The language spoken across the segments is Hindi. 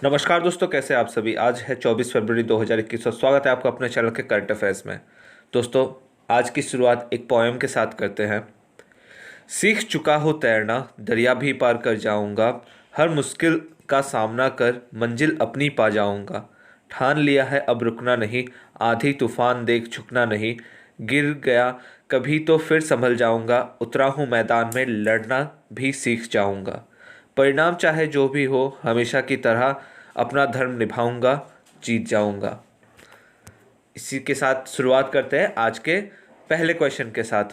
नमस्कार दोस्तों, कैसे हैं आप सभी। आज है 24 फरवरी 2021 और स्वागत है आपका अपने चैनल के करंट अफेयर्स में। दोस्तों, आज की शुरुआत एक पोएम के साथ करते हैं। सीख चुका हो तैरना, दरिया भी पार कर जाऊंगा। हर मुश्किल का सामना कर मंजिल अपनी पा जाऊंगा। ठान लिया है अब रुकना नहीं, आधी तूफान देख झुकना नहीं। गिर गया कभी तो फिर संभल जाऊंगा, उतरा हूँ मैदान में लड़ना भी सीख जाऊंगा। परिणाम चाहे जो भी हो, हमेशा की तरह अपना धर्म निभाऊंगा, जीत जाऊंगा। इसी के साथ शुरुआत करते हैं आज के पहले क्वेश्चन के साथ।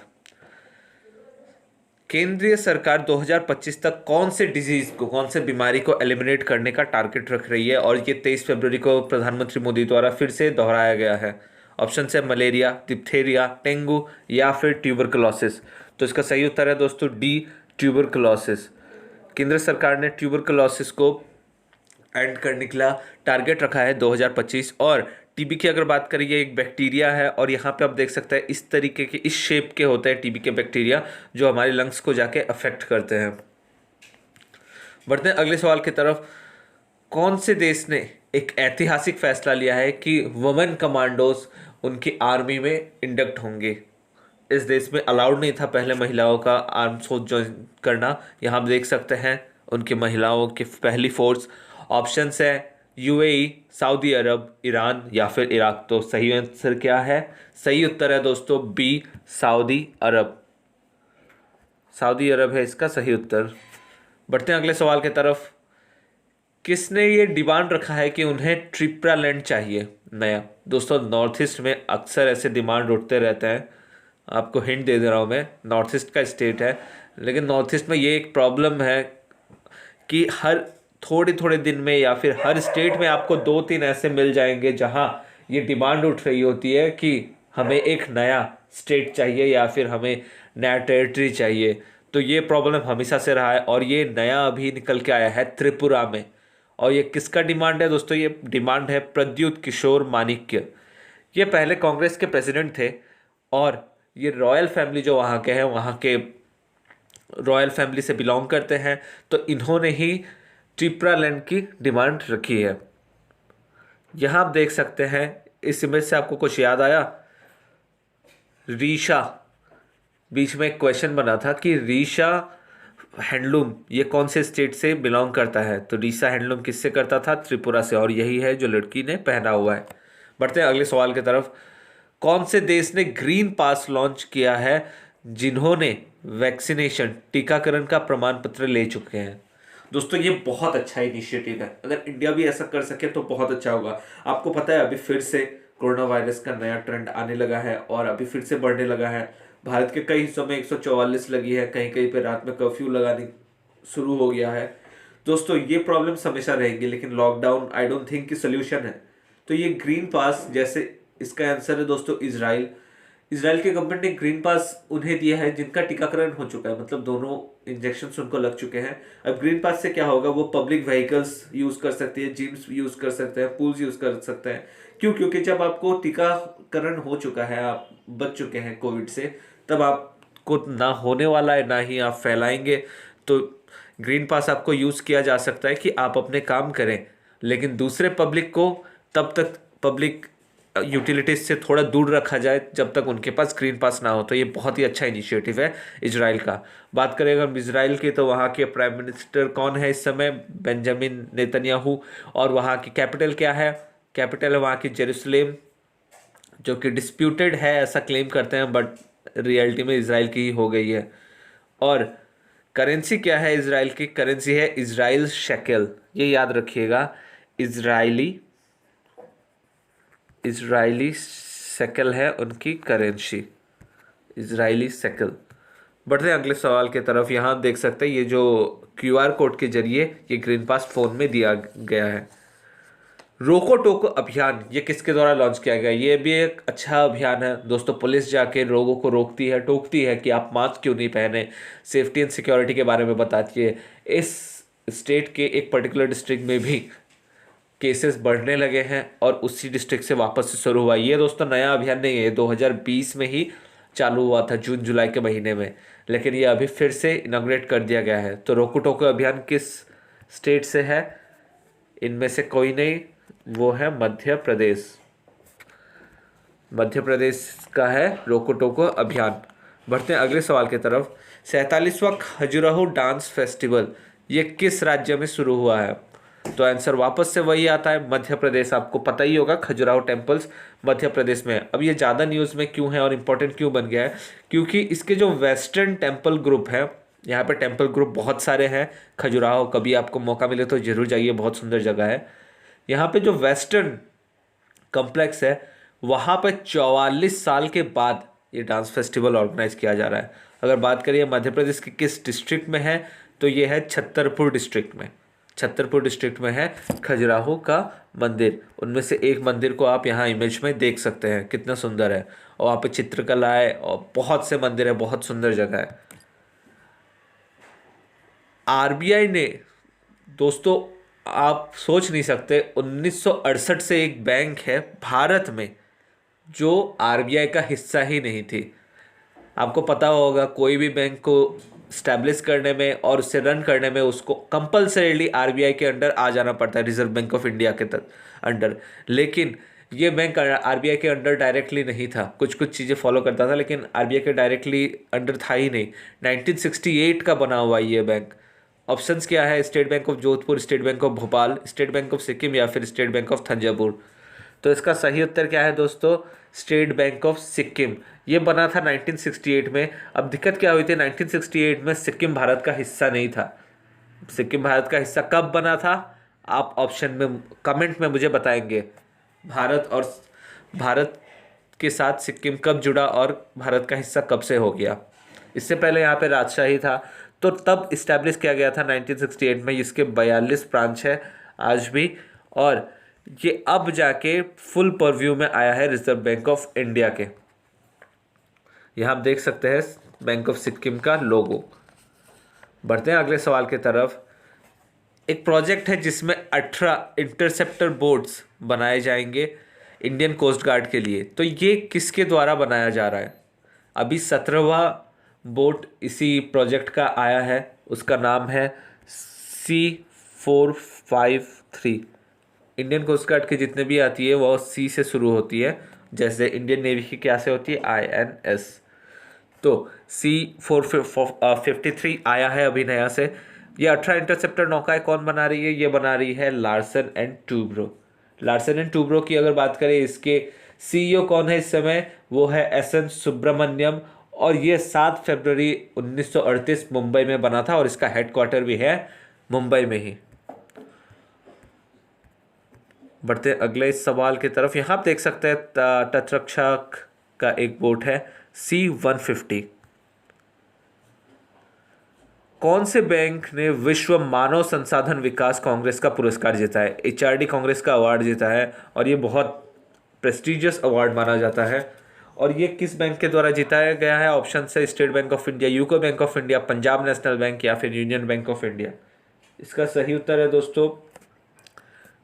केंद्रीय सरकार 2025 तक कौन से डिजीज को, कौन से बीमारी को एलिमिनेट करने का टारगेट रख रही है, और ये 23 फरवरी को प्रधानमंत्री मोदी द्वारा फिर से दोहराया गया है। ऑप्शन है मलेरिया, डिप्थेरिया, डेंगू या फिर ट्यूबरकुलोसिस। तो इसका सही उत्तर है दोस्तों डी, ट्यूबरकुलोसिस। केंद्र सरकार ने ट्यूबरकुलोसिस को एंड करने के लिए टारगेट रखा है 2025। और टीबी की अगर बात करें, ये एक बैक्टीरिया है और यहाँ पे आप देख सकते हैं इस तरीके के, इस शेप के होते हैं टीबी के बैक्टीरिया, जो हमारे लंग्स को जाके अफेक्ट करते हैं। बढ़ते हैं अगले सवाल की तरफ। कौन से देश ने एक ऐतिहासिक फैसला लिया है कि वुमेन कमांडोज उनकी आर्मी में इंडक्ट होंगे। इस देश में अलाउड नहीं था पहले महिलाओं का आर्म फोर्स ज्वाइन करना। यहाँ आप देख सकते हैं उनकी महिलाओं की पहली फोर्स। ऑप्शन है यूएई, सऊदी अरब, ईरान या फिर इराक। तो सही आंसर क्या है? सही उत्तर है दोस्तों बी, सऊदी अरब। सऊदी अरब है इसका सही उत्तर। बढ़ते हैं अगले सवाल की तरफ। किसने ये डिमांड रखा है कि उन्हें ट्रिप्रालैंड चाहिए नया? दोस्तों, नॉर्थ ईस्ट में अक्सर ऐसे डिमांड उठते रहते हैं। आपको हिंट दे दे रहा हूँ, मैं नॉर्थ ईस्ट का स्टेट है, लेकिन नॉर्थ ईस्ट में ये एक प्रॉब्लम है कि हर थोड़े थोड़े दिन में या फिर हर स्टेट में आपको दो तीन ऐसे मिल जाएंगे जहाँ ये डिमांड उठ रही होती है कि हमें एक नया स्टेट चाहिए या फिर हमें नया टेरिटरी चाहिए। तो ये प्रॉब्लम हमेशा से रहा है और ये नया अभी निकल के आया है त्रिपुरा में। और ये किसका डिमांड है दोस्तों? ये डिमांड है प्रद्युत किशोर माणिक्य। ये पहले कांग्रेस के प्रेसिडेंट थे और ये रॉयल फैमिली जो वहाँ के हैं, वहाँ के रॉयल फैमिली से बिलोंग करते हैं। तो इन्होंने ही ट्रिप्रालैंड की डिमांड रखी है। यहाँ आप देख सकते हैं, इस इमेज से आपको कुछ याद आया? रीशा, बीच में एक क्वेश्चन बना था कि रीशा हैंडलूम ये कौन से स्टेट से बिलोंग करता है। तो रीशा हैंडलूम किससे करता था? त्रिपुरा से। और यही है जो लड़की ने पहना हुआ है। बढ़ते हैं अगले सवाल की तरफ। कौन से देश ने ग्रीन पास लॉन्च किया है जिन्होंने वैक्सीनेशन, टीकाकरण का प्रमाण पत्र ले चुके हैं? दोस्तों, ये बहुत अच्छा इनिशिएटिव है। अगर इंडिया भी ऐसा कर सके तो बहुत अच्छा होगा। आपको पता है अभी फिर से कोरोना वायरस का नया ट्रेंड आने लगा है और अभी फिर से बढ़ने लगा है। भारत के कई हिस्सों में 144 लगी है, कहीं कहीं पे रात में कर्फ्यू लगाने शुरू हो गया है। दोस्तों, ये प्रॉब्लम्स हमेशा रहेंगी, लेकिन लॉकडाउन आई डोंट थिंक कि सोल्यूशन है। तो ये ग्रीन पास, जैसे इसका आंसर है दोस्तों इजराइल। इसराइल के गवर्नमेंट ने ग्रीन पास उन्हें दिया है जिनका टीकाकरण हो चुका है, मतलब दोनों इंजेक्शन उनको लग चुके हैं। अब ग्रीन पास से क्या होगा? वो पब्लिक व्हीकल्स यूज कर सकती है, जिम्स यूज कर सकते हैं, पूल्स यूज कर सकते हैं। क्यों? क्योंकि जब आपको टीकाकरण हो चुका है, आप बच चुके हैं कोविड से, तब आपको ना होने वाला है ना ही आप फैलाएंगे। तो ग्रीन पास आपको यूज किया जा सकता है कि आप अपने काम करें, लेकिन दूसरे पब्लिक को तब तक पब्लिक यूटिलिटीज से थोड़ा दूर रखा जाए जब तक उनके पास ग्रीन पास ना हो। तो ये बहुत ही अच्छा इनिशिएटिव है इजराइल का। बात करें अगर इजराइल की, तो वहाँ के प्राइम मिनिस्टर कौन है इस समय? Benjamin Netanyahu. और वहाँ की कैपिटल क्या है? कैपिटल है वहाँ की जेरूसलेम, जो कि डिस्प्यूटेड है ऐसा क्लेम करते हैं, बट रियलिटी में इजराइल की ही हो गई है। और करेंसी क्या है इजराइल की? करेंसी है इजराइल शेकेल। ये याद रखिएगा, इजरायली इजरायली शेकेल है उनकी करेंसी, इजरायली शेकेल। बढ़ते हैं अगले सवाल की तरफ। यहाँ आप देख सकते हैं ये जो क्यूआर कोड के जरिए ये ग्रीन पास फोन में दिया गया है। रोको टोको अभियान ये किसके द्वारा लॉन्च किया गया? ये भी एक अच्छा अभियान है दोस्तों। पुलिस जाके लोगों को रोकती है, टोकती है कि आप मास्क क्यों नहीं पहने, सेफ्टी एंड सिक्योरिटी के बारे में बताती है। इस स्टेट के एक पर्टिकुलर डिस्ट्रिक्ट में भी केसेस बढ़ने लगे हैं और उसी डिस्ट्रिक्ट से वापस से शुरू हुआ। ये दोस्तों नया अभियान नहीं है, 2020 में ही चालू हुआ था, जून जुलाई के महीने में, लेकिन ये अभी फिर से इनॉग्रेट कर दिया गया है। तो रोको टोको अभियान किस स्टेट से है? इनमें से कोई नहीं, वो है मध्य प्रदेश। मध्य प्रदेश का है रोको टोको अभियान। बढ़ते हैं अगले सवाल की तरफ। 47वां खजुराहो डांस फेस्टिवल ये किस राज्य में शुरू हुआ है? तो आंसर वापस से वही आता है, मध्य प्रदेश। आपको पता ही होगा खजुराहो टेम्पल्स मध्य प्रदेश में है। अब ये ज़्यादा न्यूज़ में क्यों है और इम्पोर्टेंट क्यों बन गया है? क्योंकि इसके जो वेस्टर्न टेम्पल ग्रुप है, यहाँ पे टेम्पल ग्रुप बहुत सारे हैं खजुराहो, कभी आपको मौका मिले तो जरूर जाइए, बहुत सुंदर जगह है। यहाँ पे जो वेस्टर्न कॉम्प्लेक्स है वहाँ पे 44 साल के बाद ये डांस फेस्टिवल ऑर्गेनाइज किया जा रहा है। अगर बात करिए मध्य प्रदेश के किस डिस्ट्रिक्ट में है, तो ये है छतरपुर डिस्ट्रिक्ट में। छतरपुर डिस्ट्रिक्ट में है खजुराहो का मंदिर। उनमें से एक मंदिर को आप यहाँ इमेज में देख सकते हैं, कितना सुंदर है। और वहाँ पे चित्रकला है और बहुत से मंदिर है, बहुत सुंदर जगह है। आरबीआई ने, दोस्तों आप सोच नहीं सकते, 1968 से एक बैंक है भारत में जो आरबीआई का हिस्सा ही नहीं थी। आपको पता होगा कोई भी बैंक को स्टैब्लिश करने में और उसे रन करने में उसको कंपलसरीली आरबीआई के अंडर आ जाना पड़ता है, रिजर्व बैंक ऑफ इंडिया के अंडर। लेकिन ये बैंक आरबीआई के अंडर डायरेक्टली नहीं था, कुछ कुछ चीज़ें फॉलो करता था, लेकिन आरबीआई के डायरेक्टली अंडर था ही नहीं। 1968 का बना हुआ ये बैंक। ऑप्शंस क्या है? State bank of Jodhpur, state bank of Bhopal, state bank of Sikkim या फिर स्टेट बैंक ऑफ थंजावुर। तो इसका सही उत्तर क्या है दोस्तों? State bank of Sikkim. ये बना था 1968 में। अब दिक्कत क्या हुई थी? 1968 में सिक्किम भारत का हिस्सा नहीं था। सिक्किम भारत का हिस्सा कब बना था? आप ऑप्शन में कमेंट में मुझे बताएंगे। भारत के साथ सिक्किम कब जुड़ा और भारत का हिस्सा कब से हो गया? इससे पहले यहाँ पे राजशाही था, तो तब इस्टेब्लिश किया गया था 1968 में। इसके 42 ब्रांच है आज भी, और ये अब जाके फुल परव्यू में आया है रिजर्व बैंक ऑफ इंडिया के। यहाँ आप देख सकते हैं बैंक ऑफ सिक्किम का लोगो। बढ़ते हैं अगले सवाल की तरफ। एक प्रोजेक्ट है जिसमें 18 इंटरसेप्टर बोट्स बनाए जाएंगे इंडियन कोस्ट गार्ड के लिए। तो ये किसके द्वारा बनाया जा रहा है? अभी 17वां बोट इसी प्रोजेक्ट का आया है, उसका नाम है C453। इंडियन कोस्ट गार्ड की जितने भी आती है वो C से शुरू होती है, जैसे इंडियन नेवी की क्या से होती है? INS। तो C453 आया है अभी नया से। ये 18 इंटरसेप्टर नौकाएं कौन बना रही है? ये बना रही है Larsen and Toubro. Larsen and Toubro की अगर बात करें, इसके CEO कौन है इस समय? वो है SN सुब्रमण्यम। और ये 7 फरवरी 1938 मुंबई में बना था और इसका हेडक्वार्टर भी है मुंबई में ही। बढ़ते अगले सवाल की तरफ। यहाँ आप देख सकते हैं तटरक्षक का एक बोट है C150। कौन से बैंक ने विश्व मानव संसाधन विकास कांग्रेस का पुरस्कार जीता है? HRD कांग्रेस का अवार्ड जीता है और ये बहुत प्रेस्टिजियस अवार्ड माना जाता है। और ये किस बैंक के द्वारा जिताया गया है? ऑप्शन है state bank of India, UCO bank of India, Punjab national bank या फिर यूनियन बैंक ऑफ इंडिया। इसका सही उत्तर है दोस्तों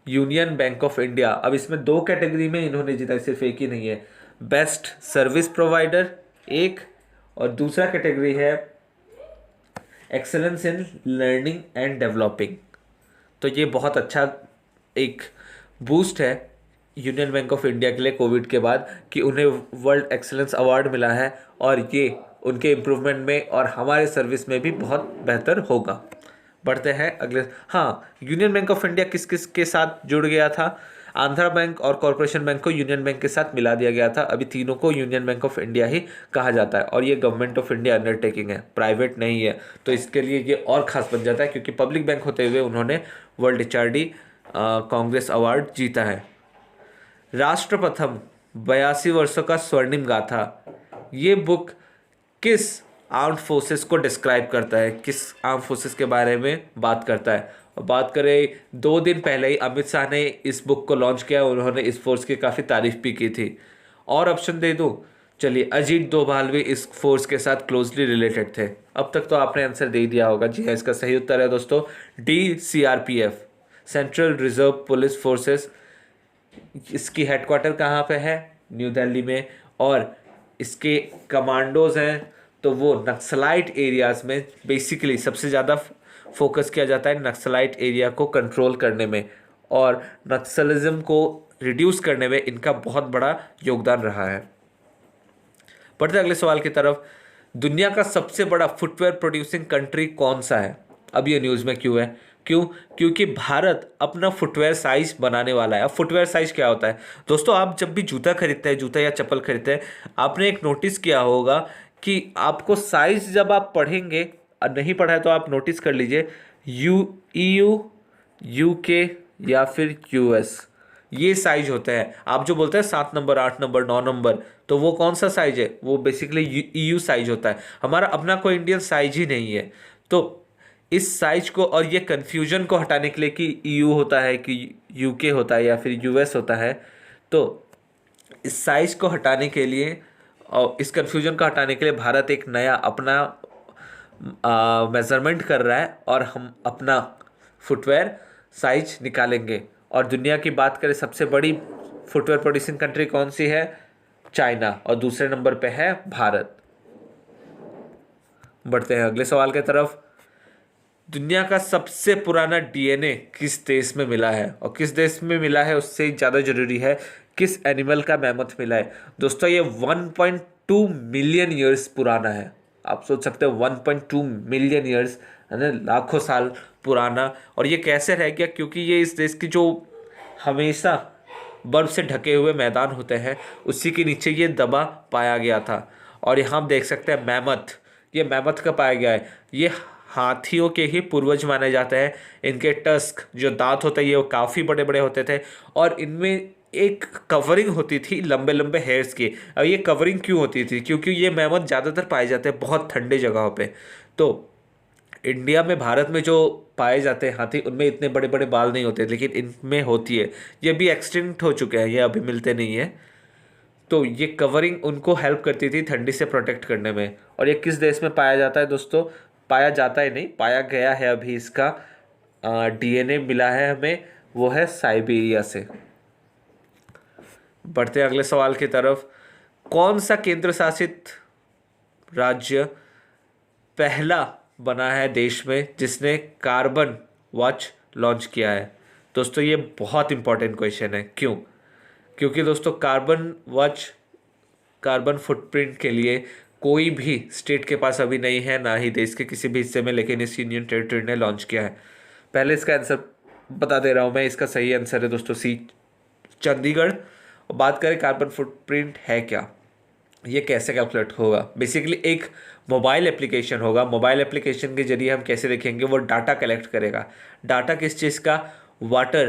यूनियन बैंक ऑफ इंडिया। अब इसमें 2 कैटेगरी में इन्होंने जीता है, सिर्फ एक ही नहीं है। बेस्ट सर्विस प्रोवाइडर एक, और दूसरा कैटेगरी है excellence in learning and developing. तो ये बहुत अच्छा एक बूस्ट है यूनियन बैंक ऑफ इंडिया के लिए कोविड के बाद, कि उन्हें वर्ल्ड एक्सेलेंस अवार्ड मिला है और ये उनके इम्प्रूवमेंट में और हमारे सर्विस में भी बहुत बेहतर होगा। बढ़ते हैं अगले। हाँ, यूनियन बैंक ऑफ इंडिया किस किस के साथ जुड़ गया था? आंध्रा बैंक और कॉरपोरेशन बैंक को यूनियन बैंक के साथ मिला दिया गया था। अभी तीनों को यूनियन बैंक ऑफ इंडिया ही कहा जाता है और ये गवर्नमेंट ऑफ इंडिया अंडरटेकिंग है, प्राइवेट नहीं है। तो इसके लिए ये और ख़ास बन जाता है, क्योंकि पब्लिक बैंक होते हुए उन्होंने वर्ल्ड HRD कांग्रेस अवार्ड जीता है। राष्ट्रप्रथम 82 वर्षों का स्वर्णिम गाथा, ये बुक किस आर्म्ड फोर्सेस को डिस्क्राइब करता है? किस आर्म फोर्सेस के बारे में बात करता है? और बात करें 2 दिन पहले ही अमित शाह ने इस बुक को लॉन्च किया, उन्होंने इस फोर्स की काफ़ी तारीफ भी की थी। और ऑप्शन दे दूं? चलिए, अजीत डोभाल भी इस फोर्स के साथ क्लोजली रिलेटेड थे। अब तक तो आपने आंसर दे दिया होगा। जी हाँ, इसका सही उत्तर है दोस्तों DCRPF, central reserve police forces. इसकी हेडक्वार्टर कहाँ पे है? न्यू दिल्ली में। और इसके कमांडोज हैं तो वो नक्सलाइट एरियाज़ में बेसिकली सबसे ज़्यादा फोकस किया जाता है नक्सलाइट एरिया को कंट्रोल करने में। और नक्सलिज्म को रिड्यूस करने में इनका बहुत बड़ा योगदान रहा है। बढ़ते हैं अगले सवाल की तरफ। दुनिया का सबसे बड़ा फुटवेयर प्रोड्यूसिंग कंट्री कौन सा है? अब ये न्यूज़ में क्यों है? क्यों? क्योंकि भारत अपना फुटवेयर साइज बनाने वाला है। अब फुटवेयर साइज क्या होता है दोस्तों? आप जब भी जूता खरीदते हैं, जूता या चप्पल खरीदते हैं, आपने एक नोटिस किया होगा कि आपको साइज जब आप पढ़ेंगे, नहीं पढ़ा है तो आप नोटिस कर लीजिए, EU, UK या फिर US, ये साइज होते हैं। आप जो बोलते हैं 7 नंबर, 8 नंबर, 9 नंबर, तो वो कौन सा साइज है? वो बेसिकली EU साइज होता है। हमारा अपना कोई इंडियन साइज ही नहीं है। तो इस साइज को और ये कन्फ्यूजन को हटाने के लिए कि EU होता है कि UK होता है या फिर US होता है, तो इस साइज को हटाने के लिए और इस कन्फ्यूजन को हटाने के लिए भारत एक नया अपना मेज़रमेंट कर रहा है और हम अपना फुटवेयर साइज निकालेंगे। और दुनिया की बात करें, सबसे बड़ी फुटवेयर प्रोड्यूसिंग कंट्री कौन सी है? चाइना, और दूसरे नंबर पे है भारत। बढ़ते हैं अगले सवाल की तरफ। दुनिया का सबसे पुराना DNA किस देश में मिला है? और किस देश में मिला है उससे ज़्यादा जरूरी है किस एनिमल का मैमथ मिला है। दोस्तों ये 1.2 मिलियन ईयर्स पुराना है। आप सोच सकते हो 1.2 मिलियन ईयर्स, है ना, लाखों साल पुराना। और ये कैसे रह गया? क्योंकि ये इस देश की जो हमेशा बर्फ से ढके हुए मैदान होते हैं, उसी के नीचे ये दबा पाया गया था। और यहाँ हम देख सकते हैं मैमथ, ये मैमथ का पाया गया है। ये हाथियों के ही पूर्वज माने जाते हैं। इनके टस्क, जो दांत होते हैं, ये काफ़ी बड़े बड़े होते थे और इनमें एक कवरिंग होती थी लंबे लंबे हेयर्स की। अब ये कवरिंग क्यों होती थी? क्योंकि ये मैमथ ज़्यादातर पाए जाते हैं बहुत ठंडे जगहों पे। तो इंडिया में, भारत में जो पाए जाते हैं हाथी, उनमें इतने बड़े बड़े बाल नहीं होते, लेकिन इनमें होती है। ये भी एक्सटिंक्ट हो चुके हैं, ये अभी मिलते नहीं हैं। तो ये कवरिंग उनको हेल्प करती थी ठंडी से प्रोटेक्ट करने में। और ये किस देश में पाया जाता है दोस्तों? पाया जाता ही नहीं, पाया गया है। अभी इसका DNA मिला है हमें, वो है साइबेरिया से। बढ़ते हैं अगले सवाल की तरफ। कौन सा केंद्र शासित राज्य पहला बना है देश में जिसने कार्बन वॉच लॉन्च किया है? दोस्तों ये बहुत इंपॉर्टेंट क्वेश्चन है। क्यों? क्योंकि दोस्तों कार्बन वॉच, कार्बन फुटप्रिंट के लिए कोई भी स्टेट के पास अभी नहीं है, ना ही देश के किसी भी हिस्से में, लेकिन इस यूनियन टेरिटरी ने लॉन्च किया है। पहले इसका आंसर बता दे रहा हूँ मैं। इसका सही आंसर है दोस्तों सी, चंडीगढ़। और बात करें कार्बन फुटप्रिंट है क्या, ये कैसे कैलकुलेट होगा? बेसिकली एक मोबाइल एप्लीकेशन होगा। मोबाइल एप्लीकेशन के जरिए हम कैसे देखेंगे? वो डाटा कलेक्ट करेगा। डाटा किस चीज़ का? वाटर,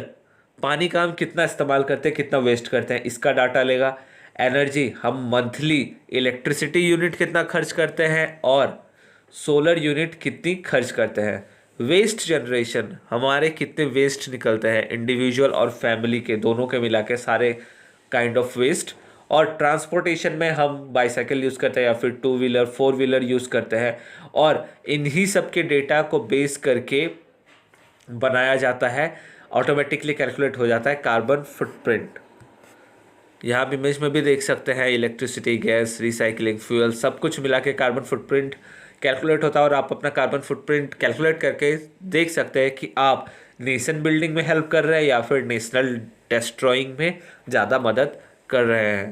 पानी का हम कितना इस्तेमाल करते हैं, कितना वेस्ट करते हैं, इसका डाटा लेगा। एनर्जी, हम मंथली इलेक्ट्रिसिटी यूनिट कितना खर्च करते हैं और सोलर यूनिट कितनी खर्च करते हैं। वेस्ट जनरेशन, हमारे कितने वेस्ट निकलते हैं इंडिविजुअल और फैमिली के, दोनों के मिला के सारे काइंड ऑफ वेस्ट। और ट्रांसपोर्टेशन में हम बाईसाइकिल यूज़ करते हैं या फिर 2 व्हीलर 4 व्हीलर यूज़ करते हैं। और इन्हीं सब के डेटा को बेस करके बनाया जाता है, ऑटोमेटिकली कैलकुलेट हो जाता है कार्बन फुटप्रिंट। यहाँ आप इमेज में भी देख सकते हैं, इलेक्ट्रिसिटी, गैस, रिसाइकलिंग, फ्यूल, सब कुछ मिला के कार्बन फुटप्रिंट कैलकुलेट होता है। और आप अपना कार्बन फुटप्रिंट कैलकुलेट करके देख सकते हैं कि आप नेशन बिल्डिंग में हेल्प कर रहे हैं या फिर नेशनल डिस्ट्रॉइंग में ज़्यादा मदद कर रहे हैं।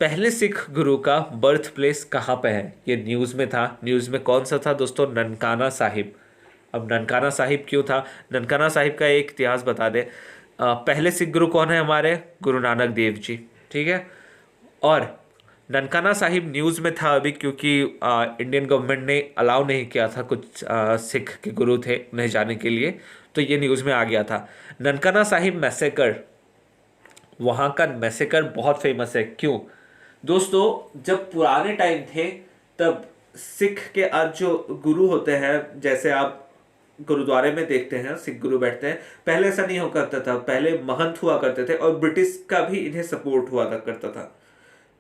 पहले सिख गुरु का बर्थ प्लेस कहाँ पे है? ये न्यूज़ में था। न्यूज़ में कौन सा था दोस्तों? ननकाना साहिब। अब ननकाना साहिब क्यों था? ननकाना साहिब का एक इतिहास बता दें। पहले सिख गुरु कौन है हमारे? गुरु नानक देव जी, ठीक है। और ननकाना साहिब न्यूज़ में था अभी क्योंकि इंडियन गवर्नमेंट ने अलाउ नहीं किया था, कुछ सिख के गुरु थे उन्हें जाने के लिए, तो ये न्यूज़ में आ गया था। ननकाना साहिब मैसेकर, वहाँ का मैसेकर बहुत फेमस है। क्यों दोस्तों? जब पुराने टाइम थे तब सिख के आज जो गुरु होते हैं, जैसे आप गुरुद्वारे में देखते हैं सिख गुरु बैठते हैं, पहले ऐसा नहीं हो करता था। पहले महंत हुआ करते थे और ब्रिटिश का भी इन्हें सपोर्ट हुआ करता था।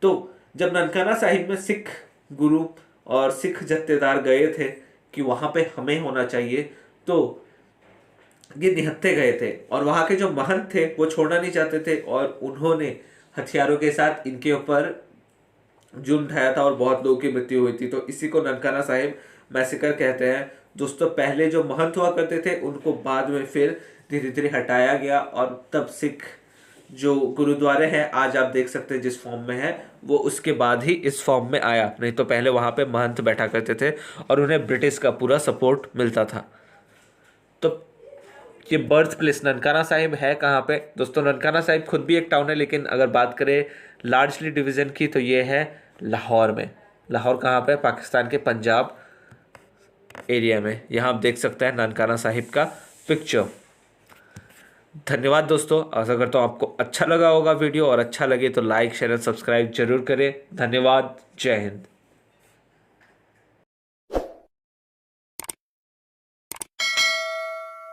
तो जब ननकाना साहिब में सिख गुरु और सिख जत्थेदार गए थे कि वहाँ पे हमें होना चाहिए, तो ये निहत्थे गए थे और वहाँ के जो महंत थे वो छोड़ना नहीं चाहते थे और उन्होंने हथियारों के साथ इनके ऊपर जुर्म ढाया था और बहुत लोगों की मृत्यु हुई थी। तो इसी को ननकाना साहिब मैसेकर कहते हैं। दोस्तों पहले जो महंत हुआ करते थे उनको बाद में फिर धीरे धीरे हटाया गया और तब सिख जो गुरुद्वारे हैं आज आप देख सकते हैं जिस फॉर्म में है वो उसके बाद ही इस फॉर्म में आया, नहीं तो पहले वहाँ पे महंत बैठा करते थे और उन्हें ब्रिटिश का पूरा सपोर्ट मिलता था। तो ये बर्थ प्लेस ननकाना साहिब है कहाँ पे दोस्तों? ननकाना साहिब खुद भी एक टाउन है, लेकिन अगर बात करें लार्जली डिवीज़न की तो ये है लाहौर में। लाहौर कहाँ पे? पाकिस्तान के पंजाब एरिया में। यहाँ आप देख सकते हैं ननकाना साहिब का पिक्चर। धन्यवाद दोस्तों, आशा करता हूँ आपको अच्छा लगा होगा वीडियो, और अच्छा लगे तो लाइक शेयर और सब्सक्राइब जरूर करें। धन्यवाद, जय हिंद।